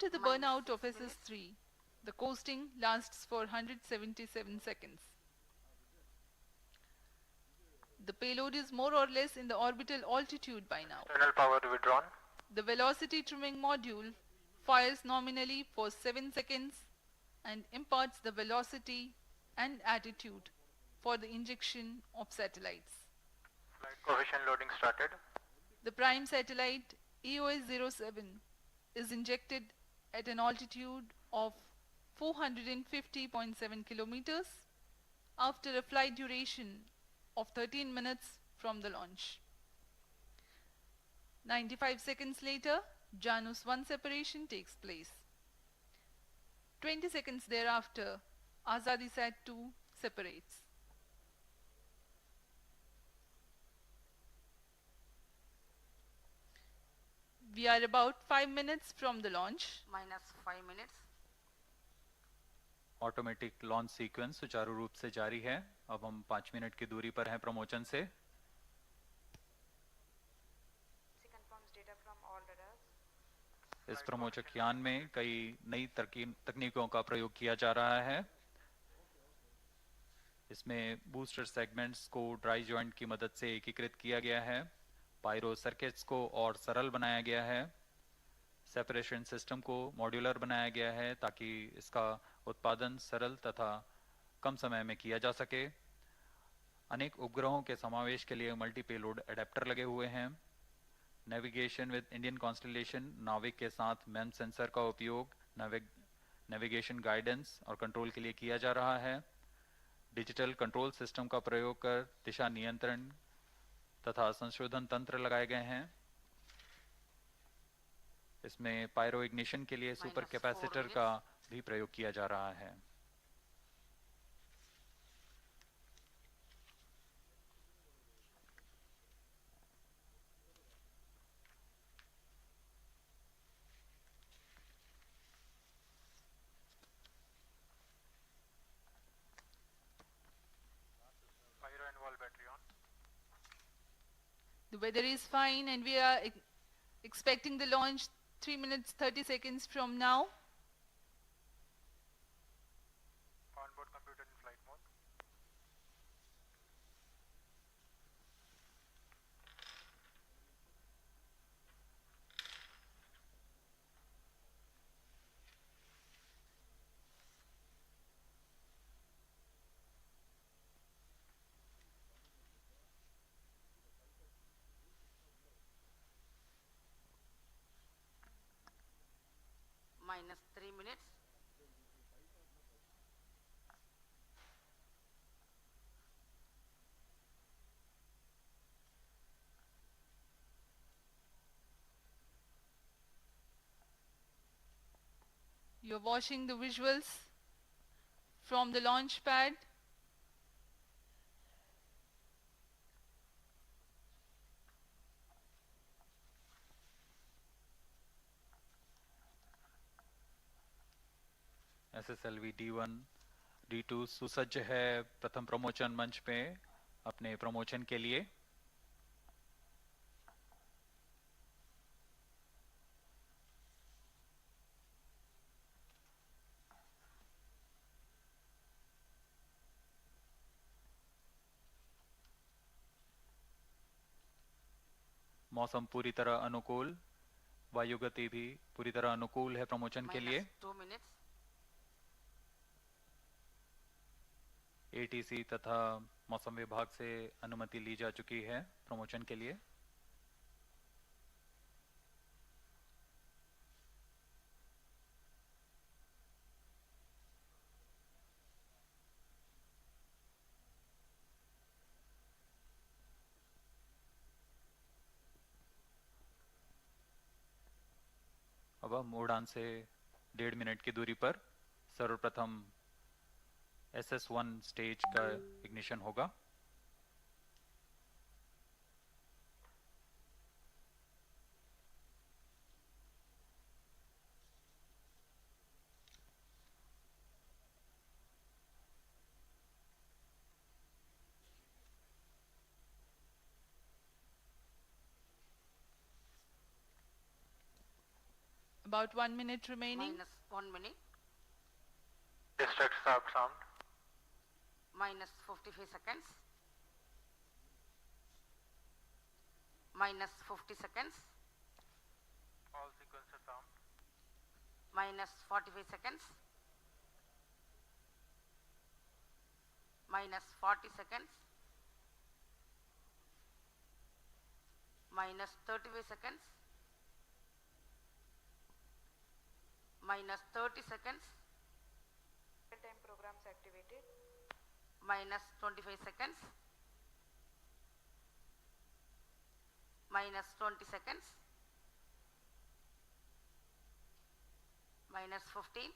After the burnout of SS3, the coasting lasts for 177 seconds. The payload is more or less in the orbital altitude by now. Internal power withdrawn. The velocity trimming module fires nominally for 7 seconds and imparts the velocity and attitude for the injection of satellites. Flight coefficient loading started. The prime satellite EOS-07 is injected at an altitude of 450.7 kilometers after a flight duration of 13 minutes from the launch. 95 seconds later, Janus 1 separation takes place. 20 seconds thereafter, Azadisat 2 separates. We are about 5 minutes from the launch. -5 minutes. Automatic launch sequence सुचारू रूप से जारी है। अब हम 5 minute की दूरी पर हैं प्रमोचन से। इस प्रमोचक यान में कई नई तकनीकों का प्रयोग किया जा रहा है। इसमें बूस्टर सेगमेंट्स को ड्राई जॉइंट की मदद से एकीकृत किया गया है। पायरो सर्किट्स को और सरल बनाया गया है। सेपरेशन सिस्टम को मॉड्यूलर बनाया गया है ताकि इसका उत्पादन सरल तथा कम समय में किया जा सके। अनेक उपग्रहों के समावेश के लिए मल्टी पेलोड एडेप्टर लगे हुए हैं। नेविगेशन विद इंडियन कॉन्स्टलेशन नाविक के साथ मैन सेंसर का उपयोग नेविगेशन गाइडेंस और कंट्रोल के लिए किया जा रहा है। डिजिटल कंट्रोल सिस्टम का प्रयोग कर दिशा नियंत्रण तथा संशोधन तंत्र लगाए गए हैं। इसमें पायरो इग्निशन के लिए सुपर कैपेसिटर का भी प्रयोग किया जा रहा है। Pyro and wall battery on. The weather is fine and we are expecting the launch 3 minutes 30 seconds from now. Onboard computer in flight mode. -3 minutes. You're watching the visuals from the launch pad. SSLV-D1 D2 सुसज्ज है प्रथम प्रमोचन मंच पे अपने प्रमोचन के लिए। मौसम पूरी तरह अनुकूल, वायु गति भी पूरी तरह अनुकूल है प्रमोचन के लिए। -2 minutes. ATC तथा मौसम विभाग से अनुमति ली जा चुकी है प्रमोचन के लिए। अब हम उड़ान से 1.5 मिनट की दूरी पर सर्वप्रथम SS1 स्टेज का इग्निशन होगा। About 1 minute remaining. minus 1 minute, Distract start sound. minus 55 seconds, minus 50 seconds, All sequencer sound. minus 45 seconds, minus 40 seconds, minus 35 seconds, minus 30 seconds, Time programs activated. minus 25 seconds, minus 20 seconds, minus 15,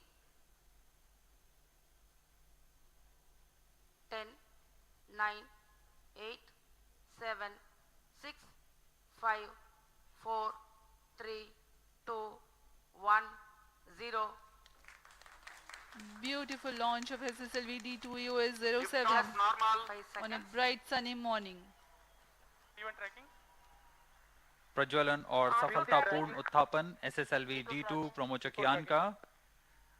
10, 9, 8, 7, 6, 5, 4, 3, 2, 1, 0. Beautiful launch of SSLV-D2 EOS 07 Normal. 5 on a seconds. bright sunny morning. Event tracking. प्रज्वलन और सफलतापूर्ण उत्थापन SSLV-D2 प्रोमोचक यान का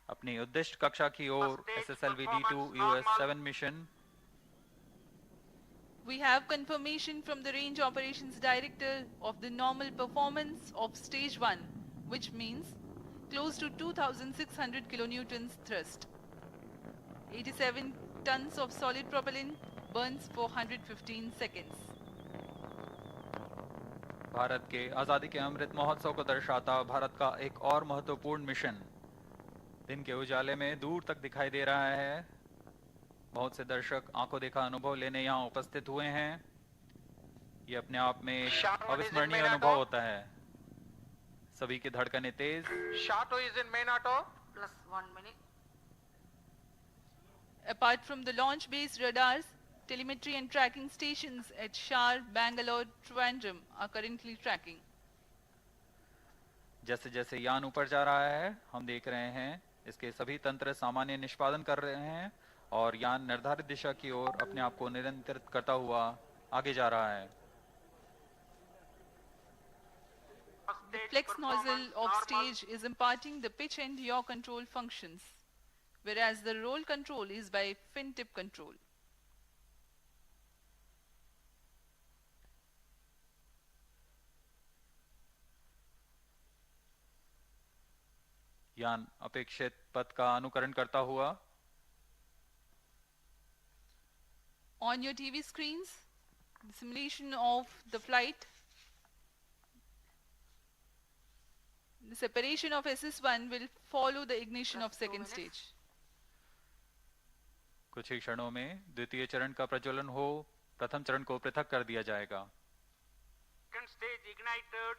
अपनी उद्दिष्ट कक्षा की ओर SSLV-D2 EOS 7 mission. We have confirmation from the Range Operations Director of the normal performance of stage 1, which means close to 2600 kilonewtons thrust. 87 tons of solid propellant burns for 115 seconds. Bharat के आजादी के अमृत महोत्सव को दर्शाता भारत का एक और महत्वपूर्ण मिशन दिन के उजाले में दूर तक दिखाई दे रहा है। बहुत से दर्शक आंखों देखा अनुभव लेने यहाँ उपस्थित हुए हैं। ये अपने आप में एक अविस्मरणीय अनुभव होता है। सभी की धड़कनें तेज। Shato is in main auto. Plus 1 minute. Apart from the launch-based radars, telemetry and tracking stations at Shar, Bangalore, Trivandrum are currently tracking. जैसे जैसे यान ऊपर जा रहा है हम देख रहे हैं इसके सभी तंत्र सामान्य निष्पादन कर रहे हैं और यान निर्धारित दिशा की ओर अपने आप को निरंतरित करता हुआ आगे जा रहा है। The flex nozzle of stage is imparting the pitch and yaw control functions, whereas the roll control is by fin tip control. यान अपेक्षित पथ का अनुकरण करता हुआ On your TV screens, the simulation of the flight, the separation of SS1 will follow the ignition of Just 2 second minutes. stage. कुछ ही क्षणों में द्वितीय चरण का प्रज्वलन हो प्रथम चरण को पृथक कर दिया जाएगा। Second stage ignited.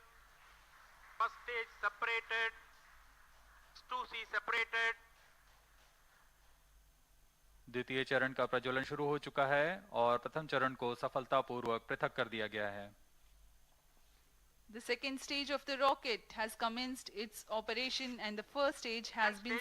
First stage separated. 2C separated. द्वितीय चरण का प्रज्वलन शुरू हो चुका है और प्रथम चरण को सफलतापूर्वक पृथक कर दिया गया है। The second stage of the rocket has commenced its operation and the first stage has been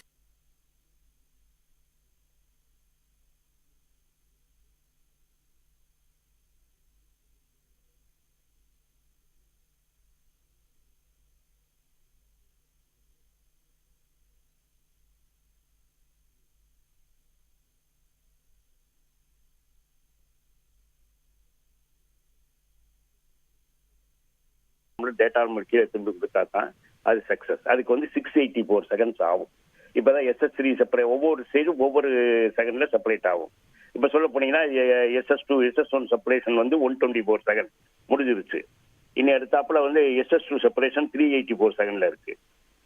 data கீழே திரும்பி கொடுத்தா தான் அது சக்சஸ். அதுக்கு வந்து 684 செகண்ட்ஸ் ஆகும். இப்பதான் SS3 செப்பரேட் ஒவ்வொரு ஸ்டேஜும் ஒவ்வொரு செகண்ட்ல செப்பரேட் ஆகும். இப்ப சொல்ல போனீங்கன்னா SS2 SS1 செப்பரேஷன் வந்து 124 செகண்ட் முடிஞ்சிருச்சு. இனி அடுத்தாப்புல வந்து SS2 செப்பரேஷன் 384 செகண்ட்ல இருக்கு.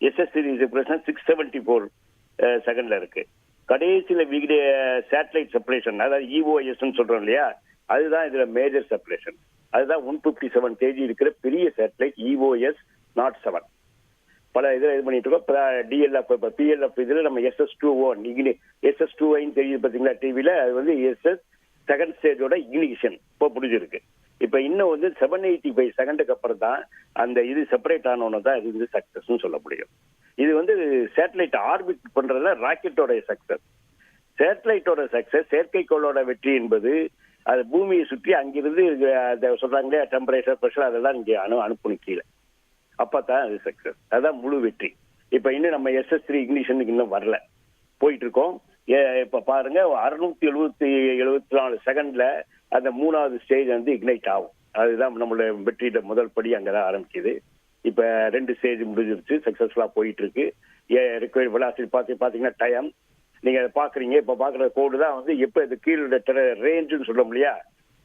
SS3 செப்பரேஷன் 674 செகண்ட்ல இருக்கு. கடைசியில சேட்டலைட் செப்பரேஷன் அதாவது EOS சொல்றோம் இல்லையா, அதுதான் இதுல மேஜர் செப்பரேஷன். அதுதான் 157 kg இருக்கிற பெரிய சேட்டலைட் EOS 07. பல இதில் இது பண்ணிட்டு இருக்கோம். DLF PLF இதுல நம்ம SS2O SS2I தெரியுது பாத்தீங்களா டிவில, அது வந்து SS செகண்ட் ஸ்டேஜோட இக்னிஷன் இப்போ முடிஞ்சிருக்கு. இப்ப இன்னும் வந்து 785 செகண்டுக்கு அப்புறம் தான் அந்த இது செப்பரேட் ஆனோன்னு தான் இது வந்து சக்சஸ் சொல்ல முடியும். இது வந்து சேட்டலைட் ஆர்பிட் பண்றதுல ராக்கெட்டோட சக்சஸ். சேட்டலைட்டோட சக்சஸ் செயற்கைக்கோளோட வெற்றி என்பது அது பூமியை சுற்றி அங்கிருந்து சொல்றாங்களே டெம்பரேச்சர் ப்ரெஷர் அதெல்லாம் இங்கே அனுப்பணும் கீழே. அப்பதான் அது சக்சஸ். அதுதான் முழு வெற்றி. இப்ப இன்னும் நம்ம SS3 இக்னிஷனுக்கு இன்னும் வரல, போயிட்டு இருக்கோம். இப்ப பாருங்க 674 செகண்ட்ல அந்த 3வது ஸ்டேஜ் வந்து இக்னைட் ஆகும். அதுதான் நம்மளோட வெற்றியிட முதல் படி அங்கதான் ஆரம்பிக்குது. இப்ப 2 ஸ்டேஜ் முடிஞ்சிருச்சு, சக்சஸ்ஃபுல்லா போயிட்டு இருக்கு. ரிக்வயர்ட் வெலாசிட்டி பாத்தீங்கன்னா டைம் நீங்க பாக்குறீங்க. இப்ப பாக்குற கோடு தான் வந்து எப்ப இது கீழே ரேஞ்சுன்னு சொல்றோம் இல்லையா,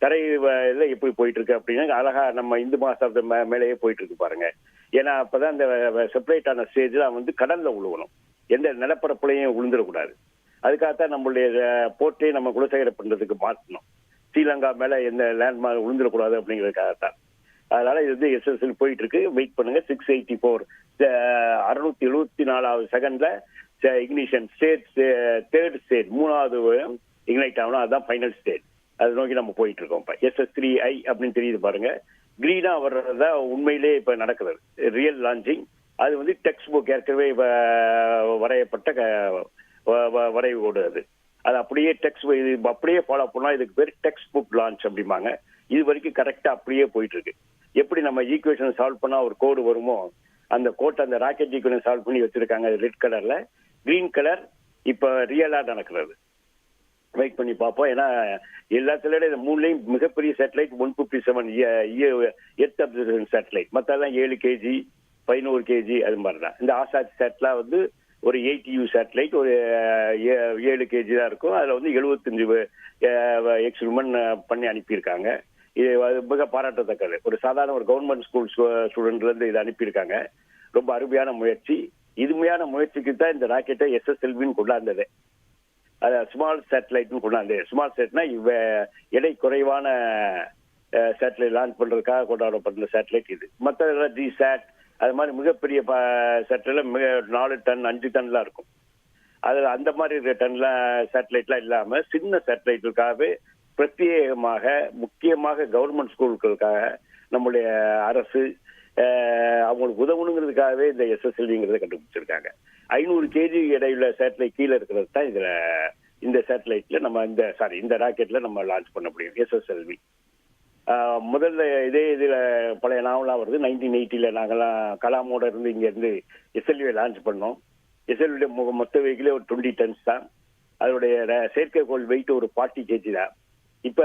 தரையில எப்படி போயிட்டு இருக்கு அப்படின்னா அழகா நம்ம இந்து மாசத்து மேலேயே போயிட்டு இருக்கு பாருங்க. ஏன்னா அப்பதான் இந்த செப்பரேட் ஆன ஸ்டேஜ்ல வந்து கடல்ல உழுவணும், எந்த நிலப்பரப்புலையும் விழுந்துடக்கூடாது. அதுக்காகத்தான் நம்மளுடைய போர்ட்டே நம்ம குலசேகர பண்றதுக்கு மாற்றணும். ஸ்ரீலங்கா மேல எந்த லேண்ட்மார்க் விழுந்துடக்கூடாது அப்படிங்கிறதுக்காகத்தான். அதனால இது வந்து SSL போயிட்டு இருக்கு. வெயிட் பண்ணுங்க. 684 674வது செகண்ட்ல இக்னிஷன் ஸ்டேஜ், 3rd ஸ்டேஜ் 3வது இக்னைட் ஆகணும். அதுதான் ஃபைனல் ஸ்டேஜ். அதை நோக்கி நம்ம போயிட்டு இருக்கோம். இப்ப SS3I அப்படின்னு தெரியுது பாருங்க. கிரீனா வர்றதா உண்மையிலே இப்ப நடக்குது ரியல் லான்ச்சிங். அது வந்து டெக்ஸ்ட் புக் ஏற்கனவே வரையப்பட்ட வரைவோடு அது அப்படியே அப்படியே ஃபாலோ பண்ணா இதுக்கு பேர் டெக்ஸ்ட் புக் லான்ச் அப்படிம்பாங்க. இது வரைக்கும் கரெக்டா அப்படியே போயிட்டு இருக்கு. எப்படி நம்ம ஈக்குவேஷன் சால்வ் பண்ணா ஒரு கோடு வருமோ, அந்த கோட்டை அந்த ராக்கெட் ஈக்குவேஷன் சால்வ் பண்ணி வச்சிருக்காங்க ரெட் கலர்ல. கிரீன் கலர் இப்ப ரியலா நடக்கிறது. வெயிட் பண்ணி பார்ப்போம். ஏன்னா எல்லாத்துலயும் இந்த 3லையும் மிகப்பெரிய சேட்டலைட் 157 எர்த் அப்சர்வேஷன் சேட்டலைட். மத்தெல்லாம் 7 kg 11 kg அது மாதிரிதான். இந்த ஆசாத் சேட்டலாம் வந்து ஒரு 80U சேட்டலைட், ஒரு 7 kg தான் இருக்கும். அதுல வந்து 75 எக்ஸ்பெரிமெண்ட் பண்ணி அனுப்பியிருக்காங்க. இது மிக பாராட்டத்தக்கது. ஒரு சாதாரண ஒரு கவர்மெண்ட் ஸ்கூல் ஸ்டூடெண்ட்ல இருந்து இதை அனுப்பியிருக்காங்க. ரொம்ப அருமையான முயற்சி. இதுமையான முயற்சிக்கு தான் இந்த ராக்கெட்டை SSLV-ன்னு கொண்டாந்தது. ஸ்மால் சேட்டலைட்னு கொண்டாந்து. ஸ்மால் சேட்னா எடை குறைவான சேட்டலைட் லான்ச் பண்றதுக்காக கொண்டாடப்படுற சேட்டலைட் இது. மற்ற ஜிசாட் அது மாதிரி மிகப்பெரிய சேட்டலைட் 4 டன் 5 டன்லாம் இருக்கும். அதுல அந்த மாதிரி டன்ல சேட்டலைட்லாம் இல்லாம சின்ன சேட்டலைட்டுக்காகவே பிரத்யேகமாக முக்கியமாக கவர்மெண்ட் ஸ்கூல்களுக்காக நம்முடைய அரசு அவங்களுக்கு உதவணுங்கிறதுக்காகவே இந்த SSLV-ங்கிறத கண்டுபிடிச்சிருக்காங்க. 500 kg எடையுள்ள சேட்டலைட் கீழே இருக்கிறது தான் இதுல இந்த சேட்டலைட்ல நம்ம இந்த ராக்கெட்ல நம்ம லான்ச் பண்ண முடியும் SSLV. முதல்ல இதுல பழைய நாவலாம் வருது. 1980ல நாங்கெல்லாம் கலாமோட இருந்து இங்க இருந்து SLV லான்ச் பண்ணோம். SLV மொத்த வெயிட்ல ஒரு 20 tons தான். அதோடைய செயற்கைக்கோள் வெயிட் ஒரு 40 kg தான். இப்ப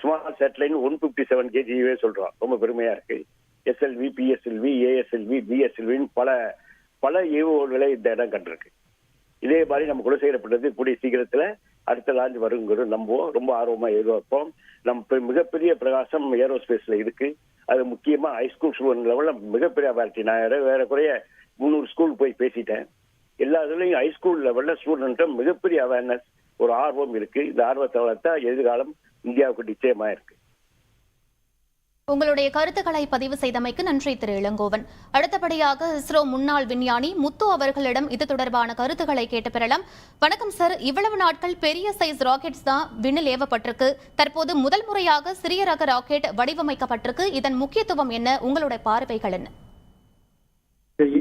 ஸ்மால் சேட்டலைட் 157 kg சொல்றோம். ரொம்ப பெருமையா இருக்கு. SLV, PSLV, ASLV, BSLV பல ஏவுகோள்களை இந்த இடம் கண்டிருக்கு. இதே மாதிரி நம்ம குலசேகரப்பட்டது கூடிய சீக்கிரத்துல அடுத்த லான்ச் வருங்கிறது நம்புவோம். ரொம்ப ஆர்வமா எதிர்பார்ப்போம். நம்ம மிகப்பெரிய பிரகாசம் ஏரோஸ்பேஸ்ல இருக்கு. அது முக்கியமா ஹைஸ்கூல் ஸ்டூடெண்ட் லெவல்ல மிகப்பெரிய அவேர்ட்டி. நான் வேற குறைய 300 ஸ்கூல் போய் பேசிட்டேன். எல்லா இதுலயும் ஹைஸ்கூல் லெவல்ல ஸ்டூடெண்ட் மிகப்பெரிய அவேர்னஸ், ஒரு ஆர்வம் இருக்கு. இந்த ஆர்வத்தை வளர்த்தா எதிர்காலம் இந்தியாவுக்கு நிச்சயமா இருக்கு. உங்களுடைய கருத்துக்களை பதிவு செய்தமைக்கு நன்றி திரு இளங்கோவன். அடுத்தபடியாக இஸ்ரோ முன்னாள் விஞ்ஞானி முத்து அவர்களிடம் இது தொடர்பான கருத்துக்களை கேட்டு பெறலாம். வணக்கம் சார். இவ்வளவு நாட்கள் பெரிய சைஸ் ராக்கெட்ஸ் தான் விண்ணில் ஏவப்பட்டிருக்கு. தற்போது முதல் முறையாக சிறிய ரக ராக்கெட் வடிவமைக்கப்பட்டிருக்கு. இதன் முக்கியத்துவம் என்ன? உங்களுடைய பார்வைகள் என்ன?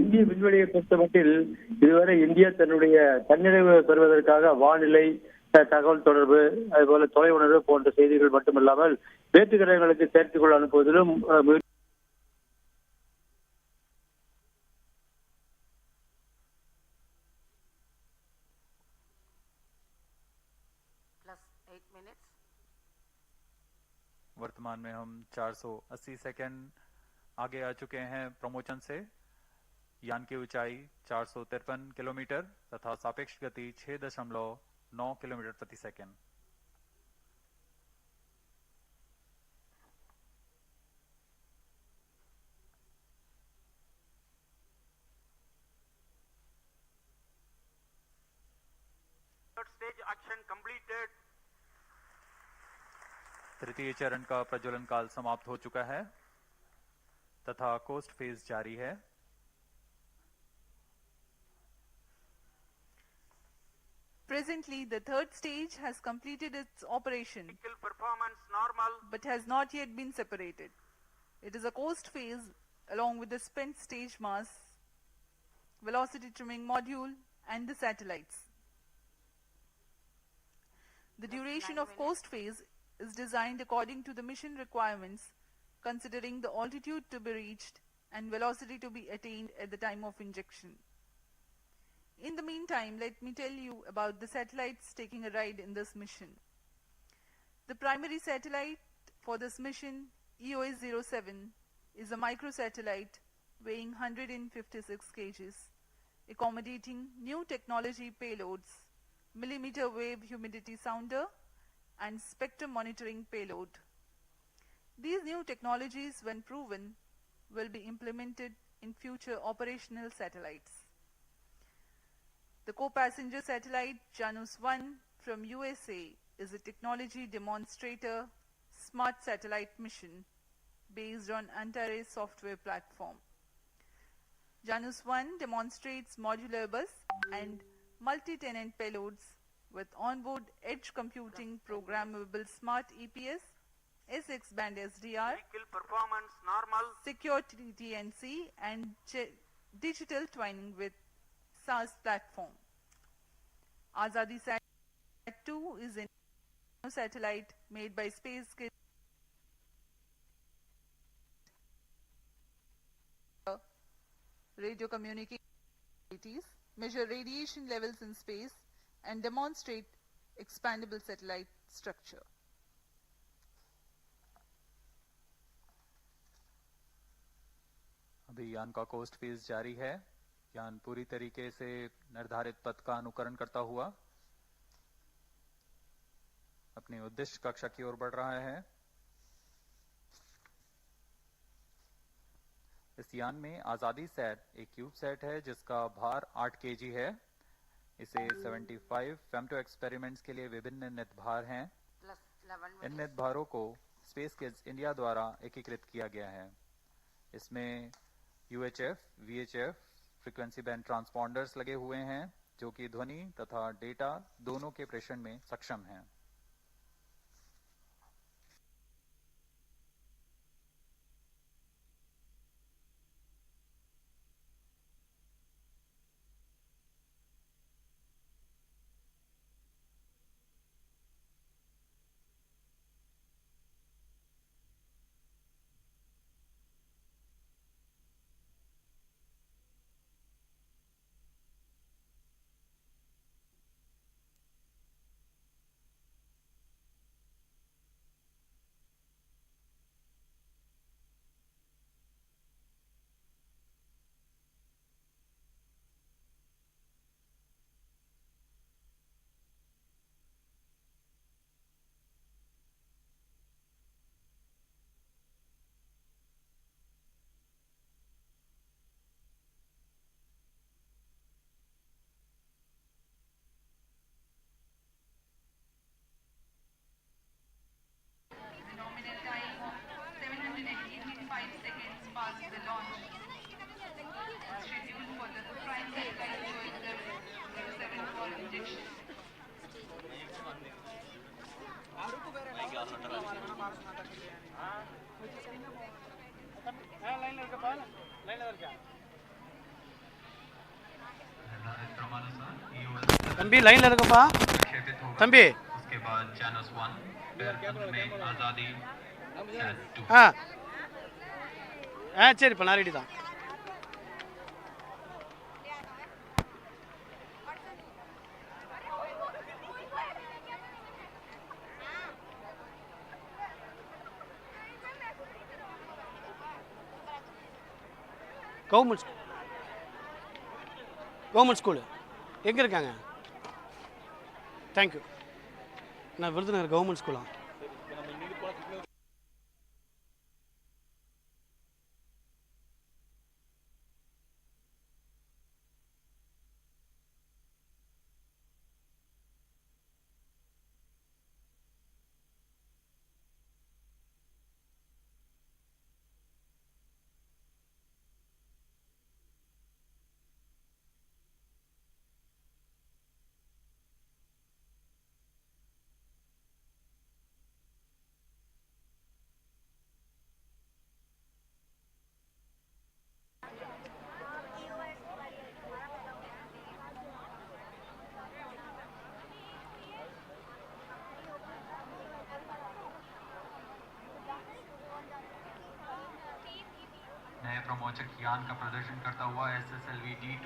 இந்திய விண்வெளியை பொறுத்தமட்டில் இதுவரை இந்தியா தன்னுடைய தன்னிறைவு பெறுவதற்காக வானிலை, தகவல் தொடர்பு, அதுபோல தொலை உணர்வு போன்ற செய்திகள் மட்டுமில்லாமல் வேற்று கிரகங்களுக்கு செயற்கைக்கோள் அனுப்புவதிலும் वर्तमान में हम 480 सेकंड आगे आ चुके हैं प्रमोशन से। यान की ऊंचाई 453 किलोमीटर तथा सापेक्ष गति 6.9 किलोमीटर प्रति second. Third stage action completed. तृतीय चरण का प्रज्वलन काल समाप्त हो चुका है तथा कोस्ट फेज जारी है। Presently, the third stage has completed its operation, Vehicle performance normal. but has not yet been separated. It is a coast phase along with the spent stage mass, velocity trimming module and the satellites. The duration of coast phase is designed according to the mission requirements, considering the altitude to be reached and velocity to be attained at the time of injection. In the meantime, let me tell you about the satellites taking a ride in this mission. The primary satellite for this mission, EOS-07, is a microsatellite weighing 156 kgs, accommodating new technology payloads, millimeter wave humidity sounder, and spectrum monitoring payload. These new technologies, when proven, will be implemented in future operational satellites. The co-passenger satellite Janus-1 from USA is a technology demonstrator smart satellite mission based on Antares software platform. Janus-1 demonstrates modular bus and multi-tenant payloads with onboard edge computing, programmable smart EPS, SX band SDR, Vehicle performance normal. secure TNC, and digital twinning with SaaS platform. Azadi Sat 2 is a satellite made by Space Kit radio communications, measure radiation levels in space, and demonstrate expandable satellite structure. अभी यान का coast phase जारी है। यान पूरी तरीके से निर्धारित पथ का अनुकरण करता हुआ अपनी उद्दिष्ट कक्षा की ओर बढ़ रहा है। इस यान में आजादी सेट एक क्यूब सेट है जिसका भार 8 केजी है। इसे 75 फेम्टो एक्सपेरिमेंट्स के लिए विभिन्न नितभार हैं। इन नितभारों को स्पेस किड्स इंडिया द्वारा एकीकृत किया गया है। इसमें UHF, VHF फ्रीक्वेंसी बैंड ट्रांसपॉन्डर्स लगे हुए हैं जो कि ध्वनि तथा डेटा दोनों के प्रेषण में सक्षम हैं। Nominal time of 785 seconds past the launch. Scheduled for the prime satellite EOS-07 for injection. தம்பி லைன்ல இருக்கப்பா தம்பி उसके बाद Janus 1 फिर में आजादी सेट 2 சரிப்பா நான் ரெடி தான் கவர்மெண்ட் ஸ்கூலு எங்கே இருக்காங்க? தேங்க்யூ. நான் விருதுநகர் கவர்மெண்ட் ஸ்கூலா? नए प्रमोचक यान का प्रदर्शन करता हुआ SSLV-D2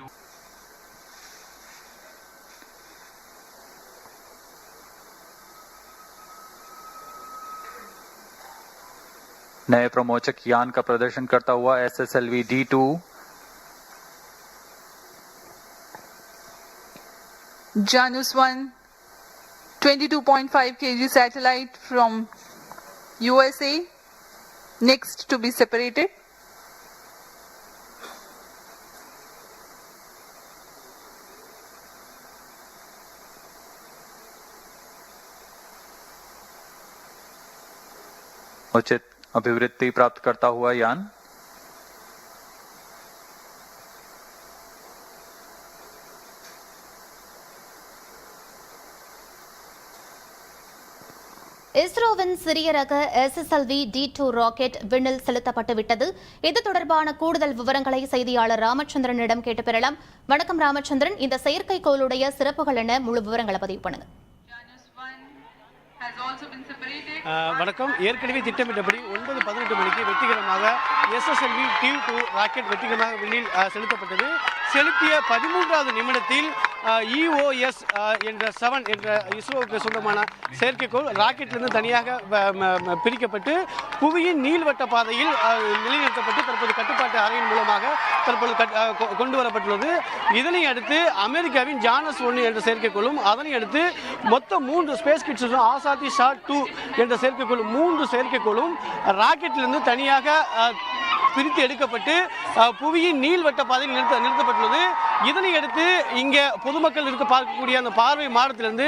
नए प्रमोचक यान का प्रदर्शन करता हुआ SSLV-D2 Janus 1 22.5 kg satellite from USA next to be separated. उचित अभिवृद्धि प्राप्त करता हुआ यान இஸ்ரோவின் சிறிய ரக SSLV-D2 ராக்கெட் விண்ணில் செலுத்தப்பட்டு விட்டது. இது தொடர்பான கூடுதல் விவரங்களை செய்தியாளர் ராமச்சந்திரனிடம் கேட்டு பெறலாம். வணக்கம் ராமச்சந்திரன், இந்த செயற்கைக்கோளுடைய சிறப்புகள் என்ன, முழு விவரங்களை பதிவு பண்ணுங்க. வணக்கம். ஏற்கனவே திட்டமிட்டபடி 9:18 மணிக்கு வெற்றிகரமாக SSLV-D2 ராக்கெட் வெற்றிகரமாக விண்ணில் செலுத்தப்பட்டது. செலுத்திய 13வது நிமிடத்தில் EOS என்ற 7 என்ற இஸ்ரோவுக்கு சொந்தமான செயற்கைக்கோள் ராக்கெட்டிலிருந்து தனியாக பிரிக்கப்பட்டு புவியின் நீள்வட்ட பாதையில் நிலைநிறுத்தப்பட்டு தற்போது கட்டுப்பாட்டு அறையின் மூலமாக தற்போது கொண்டு வரப்பட்டுள்ளது. இதனை அடுத்து அமெரிக்காவின் ஜானஸ் 1 என்ற செயற்கைக்கோளும், அதனை அடுத்து மொத்தம் 3 ஸ்பேஸ் கிட்ஸ் ஆசாதி ஷாட் 2 என்ற செயற்கைக்கோள் 3 செயற்கைக்கோளும் ராக்கெட்டிலிருந்து தனியாக பிரித்து எடுக்கப்பட்டு புவியின் நீள்வட்ட பாதையில் நிறுத்தப்பட்டுள்ளது. இதனை அடுத்து இங்கே பொதுமக்கள் இருக்க பார்க்கக்கூடிய அந்த பார்வை மாடத்திலிருந்து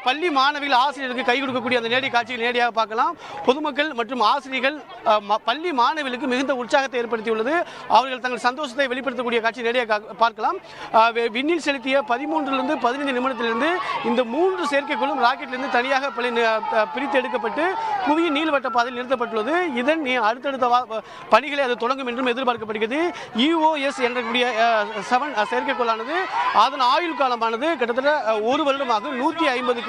பள்ளி மாணவிகள் ஆசிரியருக்கு கை கொடுக்கக்கூடிய அந்த நேரடி காட்சியை நேரடியாக பார்க்கலாம். பொதுமக்கள் மற்றும் ஆசிரியர்கள் பள்ளி மாணவிகளுக்கு மிகுந்த உற்சாகத்தை ஏற்படுத்தியுள்ளது. அவர்கள் தங்கள் சந்தோஷத்தை வெளிப்படுத்தக்கூடிய காட்சி நேரடியாக பார்க்கலாம். விண்ணில் செலுத்திய 13லிருந்து 15 நிமிடத்திலிருந்து இந்த 3 செயற்கைக்கோளும் ராக்கெட்டிலிருந்து தனியாக பிரித்து எடுக்கப்பட்டு புவியின் நீள்வட்ட பாதையில் நிறுத்தப்பட்டுள்ளது. இதன் அடுத்தடுத்த பணிகளை அது தொடங்கும் என்றும் எதிர்பார்க்கப்படுகிறது. EOS என்ற 7 செயற்கைக்கோளானது அதன் ஆயுள் காலமானது கிட்டத்தட்ட 1 வருடமாக 150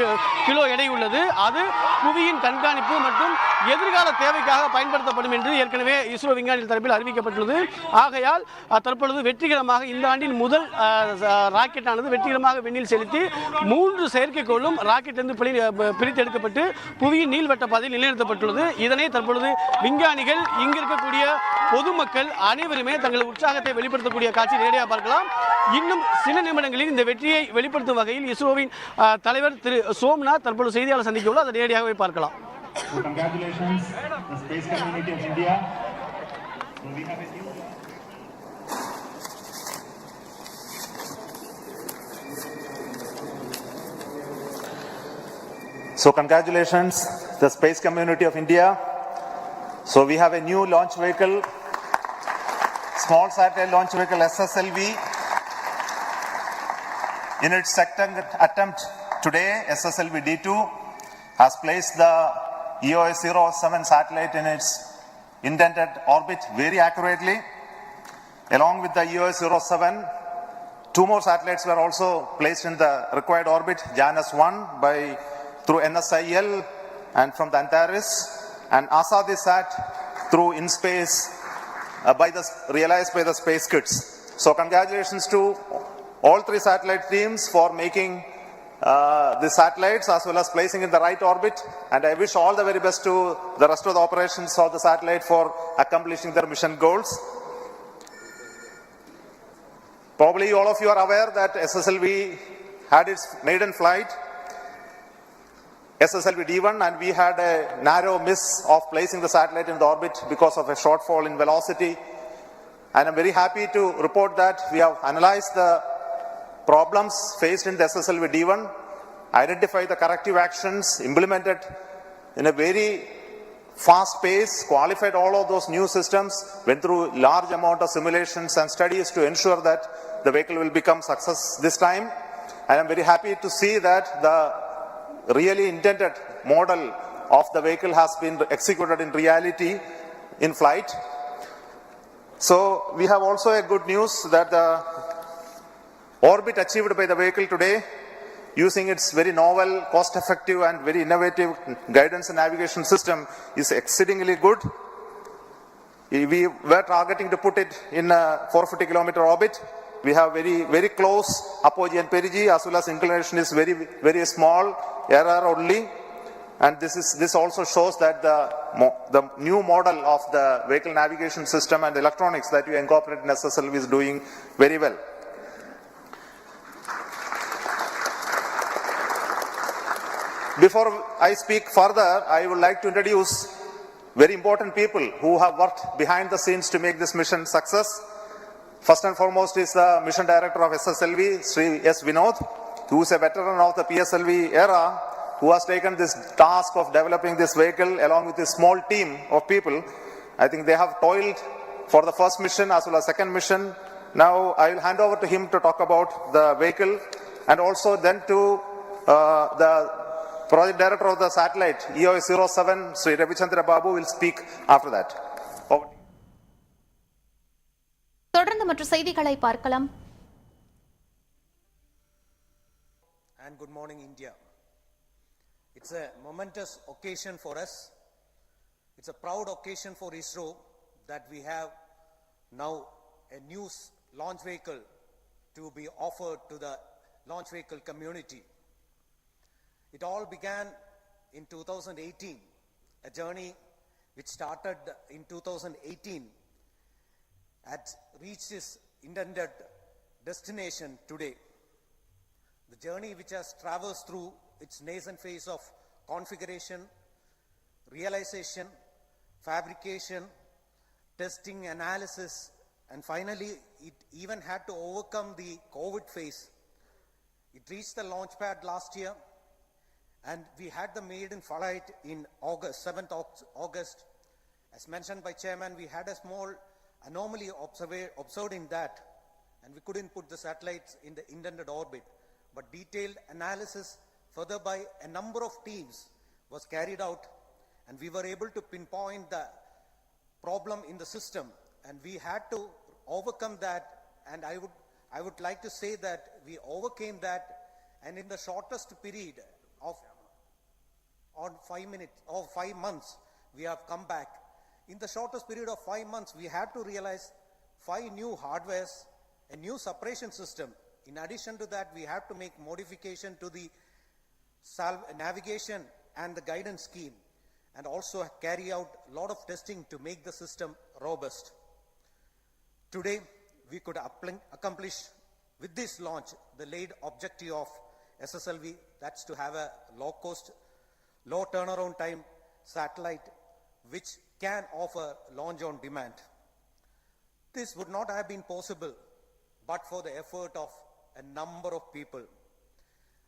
கிலோ எடை உள்ளது. அது புவியின் கண்காணிப்பு மற்றும் எதிர்கால தேவைக்காக பயன்படுத்தப்படும் என்று ஏற்கனவே இஸ்ரோ விஞ்ஞானிகள் தரப்பில் அறிவிக்கப்பட்டுள்ளது. ஆகையால் தற்பொழுது வெற்றிகரமாக இந்த ஆண்டின் முதல் ராக்கெட்டானது வெற்றிகரமாக விண்ணில் செலுத்தி 3 செயற்கைக்கோளும் ராக்கெட்டிலிருந்து பிரித்து எடுக்கப்பட்டு புவியின் நீள்வட்ட பாதையில் நிலைநிறுத்தப்பட்டுள்ளது. இதனை தற்பொழுது விஞ்ஞானிகள் இங்கு இருக்கக்கூடிய பொதுமக்கள் அனைவருமே தங்கள் உற்சாகத்தை வெளிப்படுத்தக்கூடிய காட்சி நேரடியாக பார்க்கலாம். இன்னும் சில நிமிடங்களில் இந்த வெற்றியை வெளிப்படுத்தும் வகையில் இஸ்ரோவின் தலைவர் திரு சோம்நாத் தற்பொழுது செய்தியாளர் சந்திக்க உள்ள அதை நேரடியாகவே பார்க்கலாம். So congratulations the space community of India. So we have a new launch vehicle, small satellite launch vehicle SSLV. In its second attempt today, SSLV-D2 has placed the EOS 07 satellite in its intended orbit very accurately. Along with the EOS 07, 2 more satellites were also placed in the required orbit, Janus 1 through NSIL and from the Antares, and Asadisat through InSpace realized by the space kits. So congratulations to all 3 satellite teams for making the satellites as well as placing in the right orbit, and I wish all the very best to the rest of the operations of the satellite for accomplishing their mission goals. Probably all of you are aware that SSLV had its maiden flight, SSLV-D1, and we had a narrow miss of placing the satellite in the orbit because of a shortfall in velocity. And I'm very happy to report that we have analyzed the problems faced in the SSLV-D1, identified the corrective actions, implemented in a very fast pace, qualified all of those new systems, went through large amount of simulations and studies to ensure that the vehicle will become success this time. And I'm very happy to see that the really intended model of the vehicle has been executed in reality in flight. So we have also a good news that the orbit achieved by the vehicle today, using its very novel, cost-effective and very innovative guidance and navigation system, is exceedingly good. We were targeting to put it in a 450-kilometer orbit. We have very close apogee and perigee, as well as inclination is very small, error only. And this also shows that the new model of the vehicle navigation system and electronics that you incorporate in SSLV is doing very well. Before I speak further, I would like to introduce very important people who have worked behind the scenes to make this mission success. First and foremost is the mission director of SSLV, Sri S. Vinod, who is a veteran of the PSLV era, who has taken this task of developing this vehicle along with a small team of people. I think they have toiled for the first mission as well as second mission. Now I will hand over to him to talk about the vehicle, and also then to the project director of the satellite, EOS 07, Sri Ravichander Babu, will speak after that. Over. தொடர்ந்து மற்ற செய்திகளை பார்க்கலாம். And good morning, India. It's a momentous occasion for us. It's a proud occasion for ISRO that we have now a new launch vehicle to be offered to the launch vehicle community. It all began in 2018, a journey which started in 2018 had reached its intended destination today. The journey which has traversed through its nascent phase of configuration, realization, fabrication, testing, analysis, and finally it even had to overcome the COVID phase. It reached the launch pad last year, and we had the maiden flight in August, 7th August. As mentioned by Chairman, we had a small anomaly observed in that, and we couldn't put the satellites in the intended orbit. But detailed analysis further by a number of teams was carried out, and we were able to pinpoint the problem in the system, and we had to overcome that. And I would like to say that we overcame that, and in the shortest period of 5 months, we have come back. In the shortest period of 5 months, we had to realize 5 new hardwares, a new separation system. In addition to that, we have to make modification to the navigation and the guidance scheme, and also carry out a lot of testing to make the system robust. Today, we could accomplish with this launch the laid objective of SSLV, that's to have a low-cost, low turnaround time satellite which can offer launch on demand. This would not have been possible but for the effort of a number of people.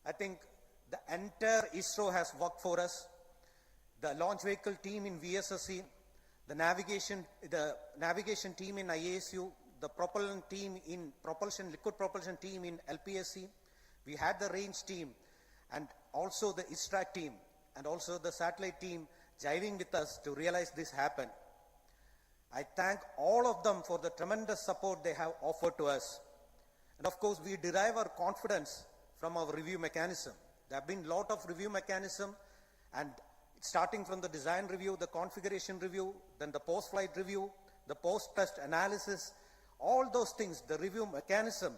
I think the entire ISRO has worked for us. The launch vehicle team in VSSC, the navigation team in IASU, the propulsion team in liquid propulsion team in LPSC. We had the range team, and also the ISTRAC team, and also the satellite team jiving with us to realize this happen. I thank all of them for the tremendous support they have offered to us. And of course, we derive our confidence from our review mechanism. There have been a lot of review mechanism, and starting from the design review, the configuration review, then the post-flight review, the post-test analysis, all those things, the review mechanism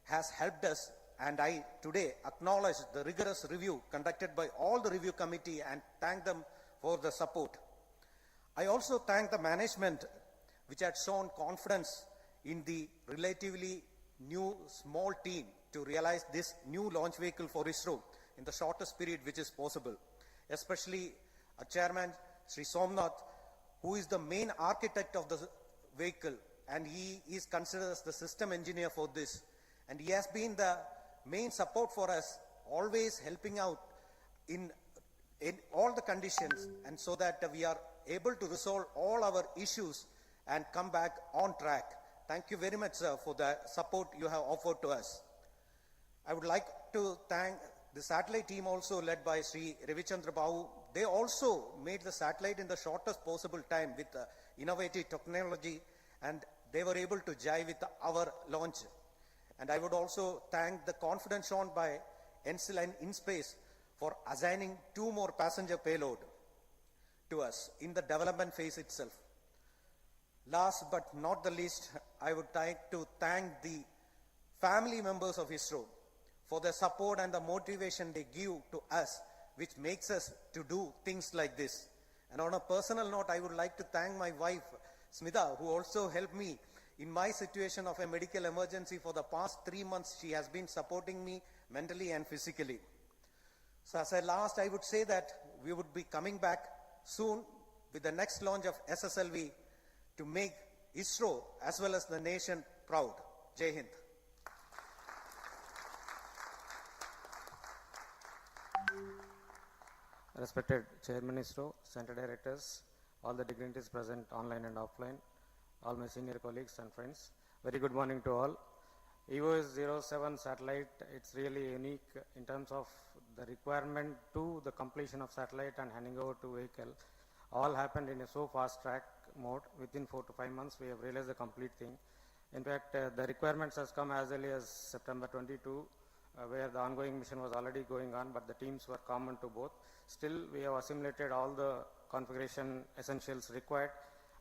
has helped us, and I today acknowledge the rigorous review conducted by all the review committee and thank them for the support. I also thank the management which had shown confidence in the relatively new small team to realize this new launch vehicle for ISRO in the shortest period which is possible. Especially our chairman, Sri Somnath, who is the main architect of the vehicle, and he is considered as the system engineer for this. And he has been the main support for us, always helping out in all the conditions, and so that we are able to resolve all our issues and come back on track. Thank you very much, sir, for the support you have offered to us. I would like to thank the satellite team also led by Sri Ravichander Babu. They also made the satellite in the shortest possible time with innovative technology, and they were able to jive with our launch. And I would also thank the confidence shown by ENSIL and InSpace for assigning 2 more passenger payload to us in the development phase itself. Last but not the least, I would like to thank the family members of ISRO for the support and the motivation they give to us which makes us to do things like this. And on a personal note, I would like to thank my wife, Smita, who also helped me in my situation of a medical emergency for the past 3 months. She has been supporting me mentally and physically. So as a last, I would say that we would be coming back soon with the next launch of SSLV to make ISRO as well as the nation proud. Jai Hind. Respected Chairman ISRO, Center Directors, all the dignitaries present online and offline, all my senior colleagues and friends, very good morning to all. EOS-07 satellite, it's really unique in terms of the requirement to the completion of satellite and handing over to vehicle. All happened in a so fast track mode. Within 4 to 5 months, we have realized the complete thing. In fact, the requirements has come as early as September 22, where the ongoing mission was already going on, but the teams were common to both. Still, we have assimilated all the configuration essentials required,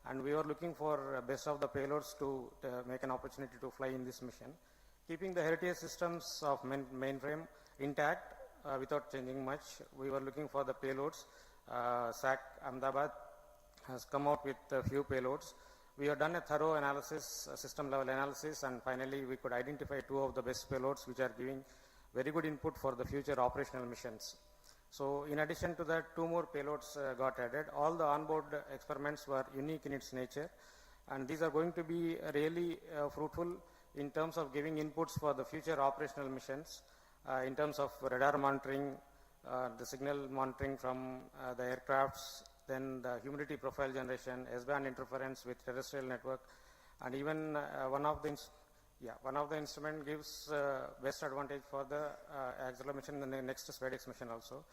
and we were looking for best of the payloads to make an opportunity to fly in this mission. Keeping the heritage systems of mainframe intact without changing much, we were looking for the payloads. SAC Ahmedabad has come out with a few payloads. We have done a thorough analysis, system level analysis, and finally we could identify 2 of the best payloads which are giving very good input for the future operational missions. So in addition to that, 2 more payloads got added. All the onboard experiments were unique in its nature, and these are going to be really fruitful in terms of giving inputs for the future operational missions, in terms of radar monitoring, the signal monitoring from the aircrafts, then the humidity profile generation, S-band interference with terrestrial network, and even one of the instrument gives best advantage for the acceleration in the next SpaceX mission also.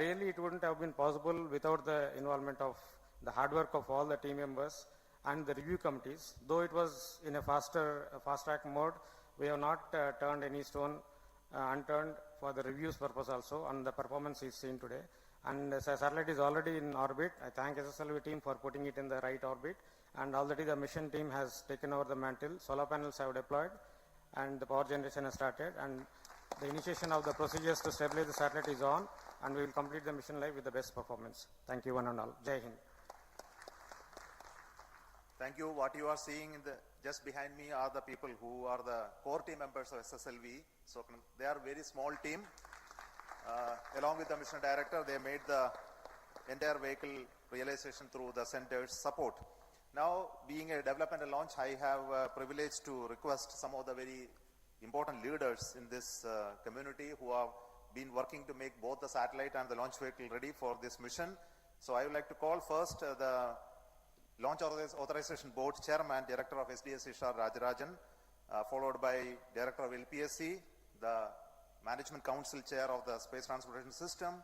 Really, it wouldn't have been possible without the involvement of the hard work of all the team members and the review committees. Though it was in a fast track mode, we have not turned any stone unturned for the reviews purpose also, and the performance is seen today. And the satellite is already in orbit. I thank SSLV team for putting it in the right orbit, and already the mission team has taken over the mantle. Solar panels have deployed, and the power generation has started, and the initiation of the procedures to stabilize the satellite is on, and we will complete the mission live with the best performance. Thank you one and all. Jai Hind. Thank you. What you are seeing in the just behind me are the people who are the core team members of SSLV. So they are a very small team. Along with the mission director, they made the entire vehicle realization through the center's support. Now, being a development and launch, I have privilege to request some of the very important leaders in this community who have been working to make both the satellite and the launch vehicle ready for this mission. So I would like to call first the Launch Authorization Board Chairman, Director of SDS Ishar Rajarajan, followed by Director of LPSC, the Management Council Chair of the Space Transportation System,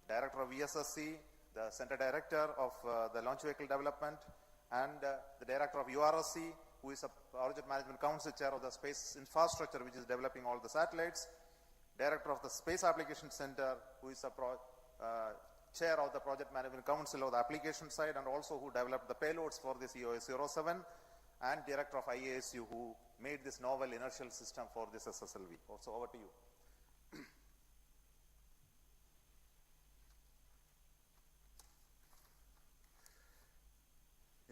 Director of ESSC, the Center Director of the Launch Vehicle Development, and the Director of URSC, who is a Project Management Council Chair of the Space Infrastructure, which is developing all the satellites, Director of the Space Application Center, who is a Chair of the Project Management Council of the application side, and also who developed the payloads for this EOS-07, and Director of IASU, who made this novel inertial system for this SSLV. So over to you.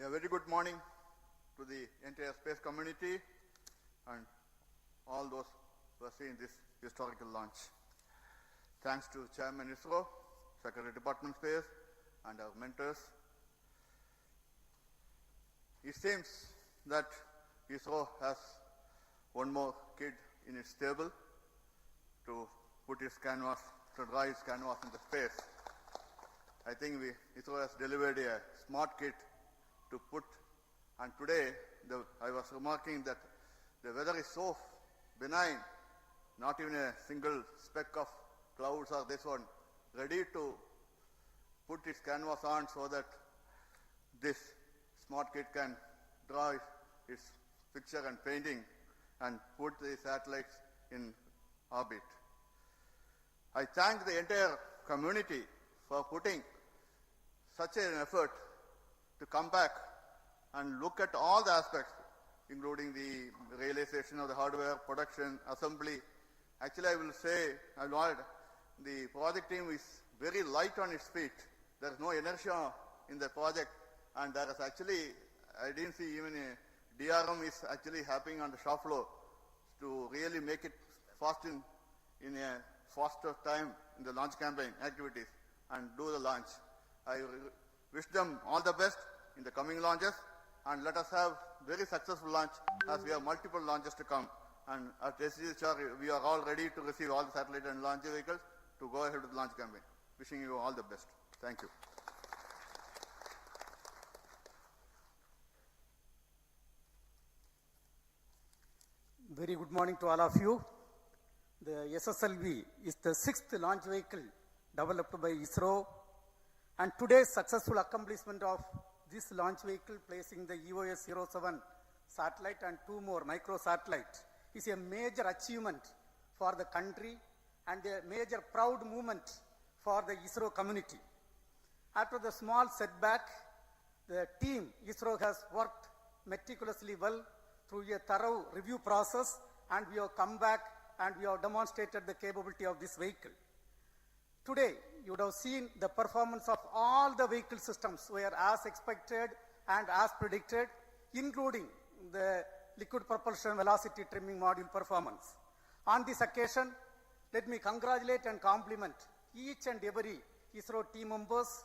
A very good morning to the entire space community and all those who are seeing this historical launch. Thanks to Chairman ISRO, Secretary Department Space, and our mentors. It seems that ISRO has one more kid in its stable to put its canvas, to draw its canvas into space. I think ISRO has delivered a smart kit to put, and today I was remarking that the weather is so benign, not even a single speck of clouds or this one, ready to put its canvas on so that this smart kit can draw its picture and painting and put the satellites in orbit. I thank the entire community for putting such an effort to come back and look at all the aspects, including the realization of the hardware, production, assembly. Actually, I will say, the project team is very light on its feet. There is no inertia in the project, and there is actually, I didn't see even a DRM is actually happening on the shop floor to really make it fast in a faster time in the launch campaign activities and do the launch. I wish them all the best in the coming launches, and let us have very successful launch as we have multiple launches to come. And at SSLV, we are all ready to receive all the satellite and launch vehicles to go ahead with the launch campaign. Wishing you all the best. Thank you. Very good morning to all of you. The SSLV is the 6th launch vehicle developed by ISRO, and today's successful accomplishment of this launch vehicle placing the EOS-07 satellite and 2 more microsatellites is a major achievement for the country and a major proud moment for the ISRO community. After the small setback, the team ISRO has worked meticulously well through a thorough review process, and we have come back and we have demonstrated the capability of this vehicle. Today, you would have seen the performance of all the vehicle systems were as expected and as predicted, including the liquid propulsion velocity trimming module performance. On this occasion, let me congratulate and compliment each and every ISRO team members,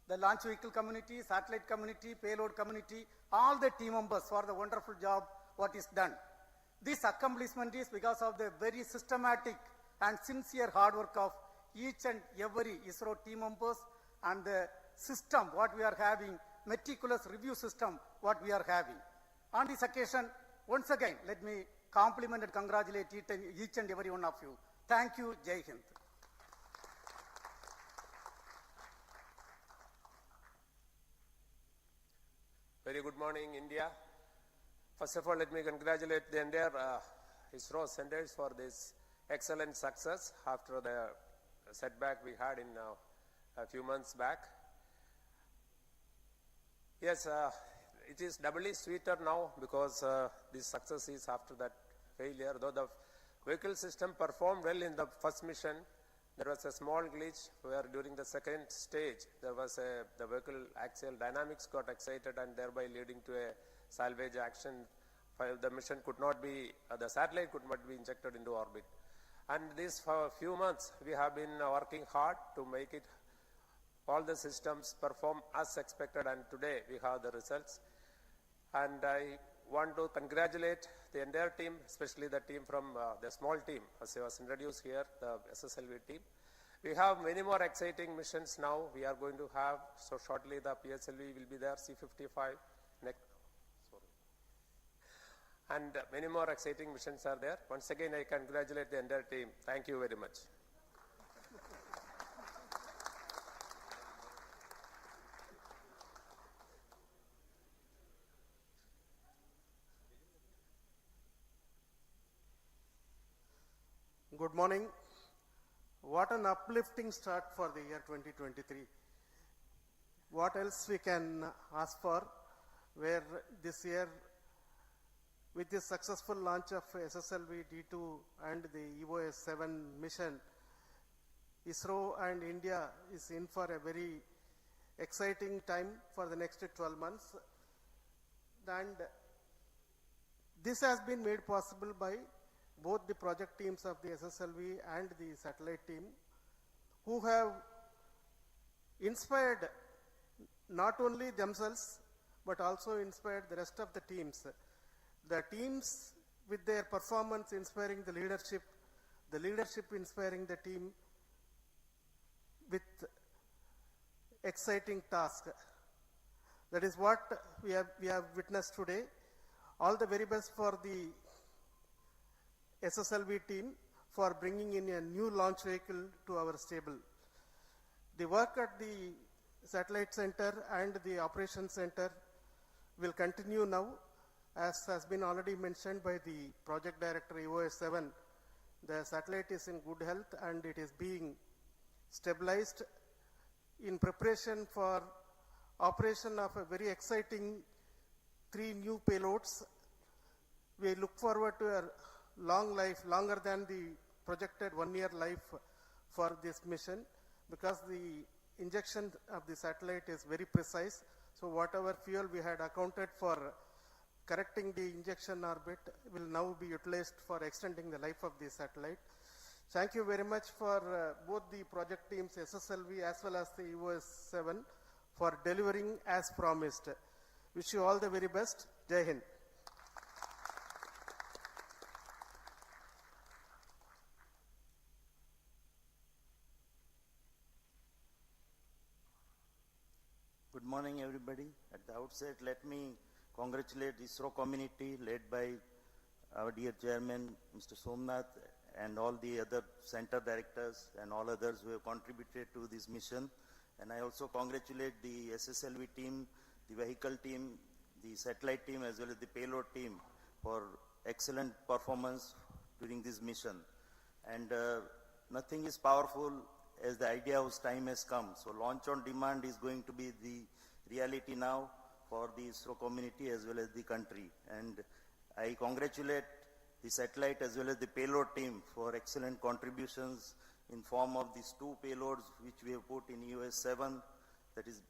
the launch vehicle community, satellite community, payload community, all the team members for the wonderful job what is done. This accomplishment is because of the very systematic and sincere hard work of each and every ISRO team members and the system what we are having, meticulous review system what we are having. On this occasion, once again, let me compliment and congratulate each and every one of you. Thank you. Jai Hind. Very good morning, India. First of all, let me congratulate the entire ISRO centers for this excellent success after the setback we had in a few months back. Yes, it is doubly sweeter now because this success is after that failure. Though the vehicle system performed well in the first mission, there was a small glitch where during the second stage, there was the vehicle axial dynamics got excited and thereby leading to a salvage action. The mission could not be, the satellite could not be injected into orbit. And this for a few months, we have been working hard to make it, all the systems perform as expected, and today we have the results. And I want to congratulate the entire team, especially the team from the small team, as I was introduced here, the SSLV team. We have many more exciting missions now. We are going to have, so shortly the PSLV will be there, C-55, next. And many more exciting missions are there. Once again, I congratulate the entire team. Thank you very much. Good morning. What an uplifting start for the year 2023. What else we can ask for, where this year, with the successful launch of SSLV-D2 and the EOS-7 mission, ISRO and India is in for a very exciting time for the next 12 months. And this has been made possible by both the project teams of the SSLV and the satellite team, who have inspired not only themselves, but also inspired the rest of the teams. The teams with their performance inspiring the leadership inspiring the team with exciting task. That is what we have witnessed today. All the very best for the SSLV team for bringing in a new launch vehicle to our stable. The work at the satellite center and the operations center will continue now. As has been already mentioned by the project director EOS-7, the satellite is in good health and it is being stabilized in preparation for operation of a very exciting 3 new payloads. We look forward to a long life, longer than the projected 1-year life for this mission. because the injection of the satellite is very precise. So whatever fuel we had accounted for correcting the injection orbit will now be utilized for extending the life of the satellite. Thank you very much for both the project teams, SSLV as well as the EOS-7, for delivering as promised. Wish you all the very best. Jai Hind. Good morning, everybody. At the outset, let me congratulate the ISRO community led by our dear chairman, Mr. Somnath, and all the other center directors and all others who have contributed to this mission. And I also congratulate the SSLV team, the vehicle team, the satellite team, as well as the payload team for excellent performance during this mission. And nothing is powerful as the idea whose time has come. So launch on demand is going to be the reality now for the ISRO community as well as the country. And I congratulate the satellite as well as the payload team for excellent contributions in form of these two payloads which we have put in EOS-7, that is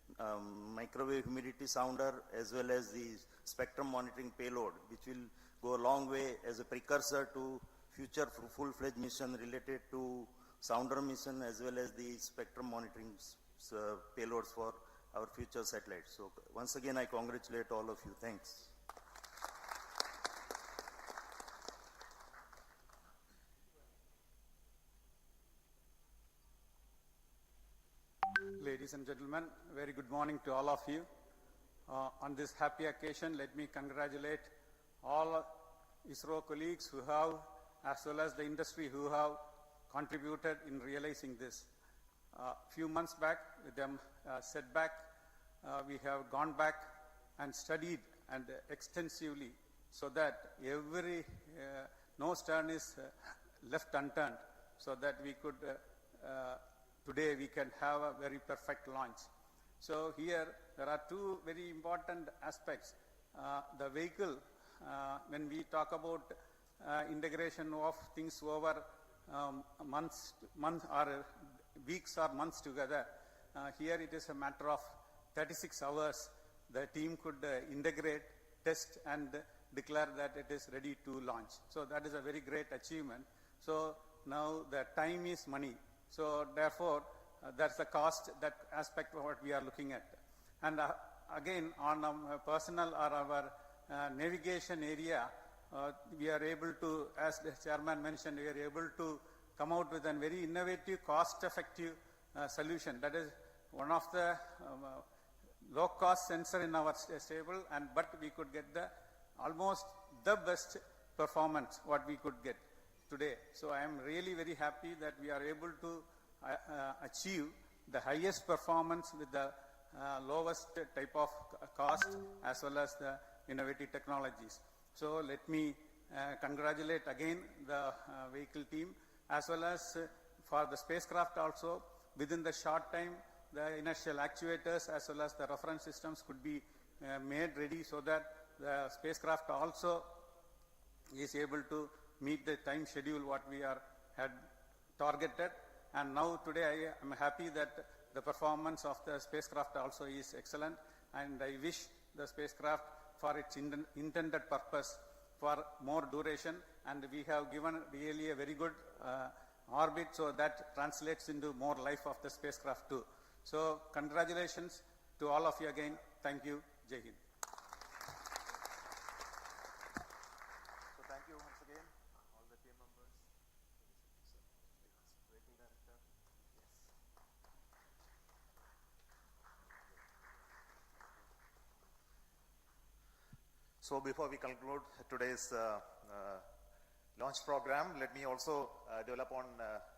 microwave humidity sounder, as well as the spectrum monitoring payload, which will go a long way as a precursor to future full-fledged mission related to sounder mission as well as the spectrum monitoring payloads for our future satellites. So once again, I congratulate all of you. Thanks. Ladies and gentlemen, very good morning to all of you. On this happy occasion, let me congratulate all ISRO colleagues who have, as well as the industry who have contributed in realizing this. Few months back, with them setback, we have gone back and studied and extensively so that no stone is left unturned, so that we could today we can have a very perfect launch. So here there are two very important aspects. The vehicle, when we talk about integration of things over months or weeks or months together, here it is a matter of 36 hours. The team could integrate, test and declare that it is ready to launch. So that is a very great achievement. So now the time is money. So therefore, that's the cost, that aspect of what we are looking at. And again, on our personal or our navigation area, we are able to, as the chairman mentioned, we are able to come out with a very innovative, cost-effective solution. That is one of the low-cost sensor in our stable, but we could get almost the best performance what we could get today. So I am really very happy that we are able to achieve the highest performance with the lowest type of cost as well as the innovative technologies. So let me congratulate again the vehicle team as well as for the spacecraft also. Within the short time, the inertial actuators as well as the reference systems could be made ready so that the spacecraft also is able to meet the time schedule what we had targeted. And now today I am happy that the performance of the spacecraft also is excellent, and I wish the spacecraft for its intended purpose for more duration, and we have given really a very good orbit, so that translates into more life of the spacecraft too. So congratulations to all of you again. Thank you. Jai Hind. So thank you once again, all the team members. Vehicle director. So before we conclude today's launch program, let me also develop on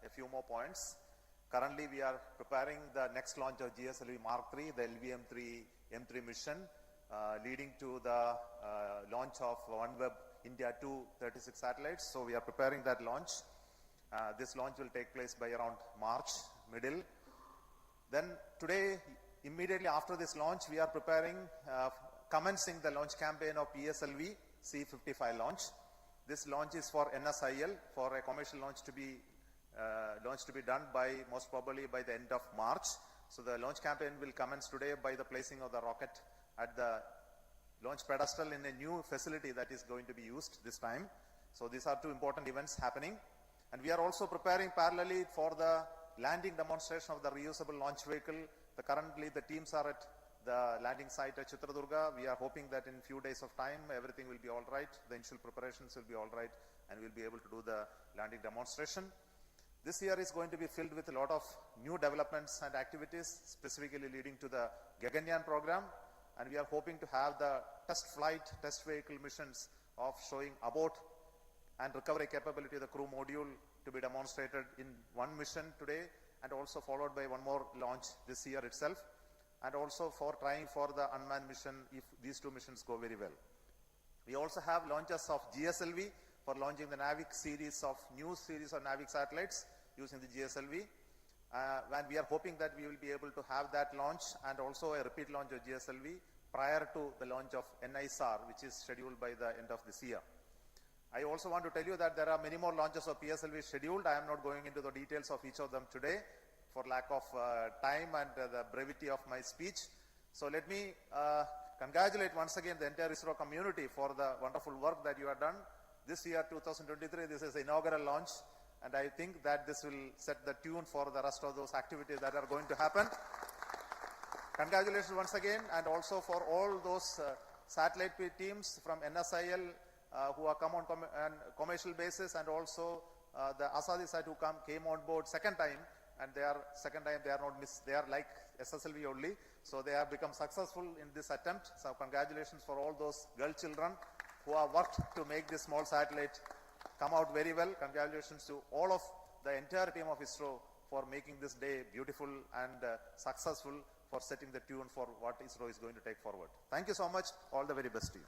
a few more points. Currently, we are preparing the next launch of GSLV Mark III, the LVM-3 mission, leading to the launch of OneWeb India 2 36 satellites. So we are preparing that launch. This launch will take place by around March, middle. Then today, immediately after this launch, we are preparing, commencing the launch campaign of PSLV C-55 launch. This launch is for NSIL, for a commercial launch to be launch to be done by most probably by the end of March. So the launch campaign will commence today by the placing of the rocket at the launch pedestal in a new facility that is going to be used this time. So these are two important events happening. And we are also preparing parallelly for the landing demonstration of the reusable launch vehicle. Currently the teams are at the landing site at Chitradurga. We are hoping that in few days of time everything will be all right. The initial preparations will be all right and we'll be able to do the landing demonstration. This year is going to be filled with a lot of new developments and activities, specifically leading to the Gaganyaan program. And we are hoping to have the test flight, test vehicle missions of showing abort and recovery capability of the crew module to be demonstrated in one mission today and also followed by one more launch this year itself. And also for trying for the unmanned mission if these two missions go very well. We also have launches of GSLV for launching the NAVIC series of new series of NAVIC satellites using the GSLV. And we are hoping that we will be able to have that launch and also a repeat launch of GSLV prior to the launch of NISR, which is scheduled by the end of this year. I also want to tell you that there are many more launches of PSLV scheduled. I am not going into the details of each of them today for lack of time and the brevity of my speech. So let me congratulate once again the entire ISRO community for the wonderful work that you have done. This year, 2023, this is the inaugural launch. And I think that this will set the tune for the rest of those activities that are going to happen. Congratulations once again, and also for all those satellite teams from NSIL who are come on commercial basis, and also the Asadi site who came on board second time, and they are not missed. They are like SSLV only, so they have become successful in this attempt. So congratulations for all those girl children who have worked to make this small satellite come out very well. Congratulations to all of the entire team of ISRO for making this day beautiful and successful, for setting the tune for what ISRO is going to take forward. Thank you so much. All the very best to you.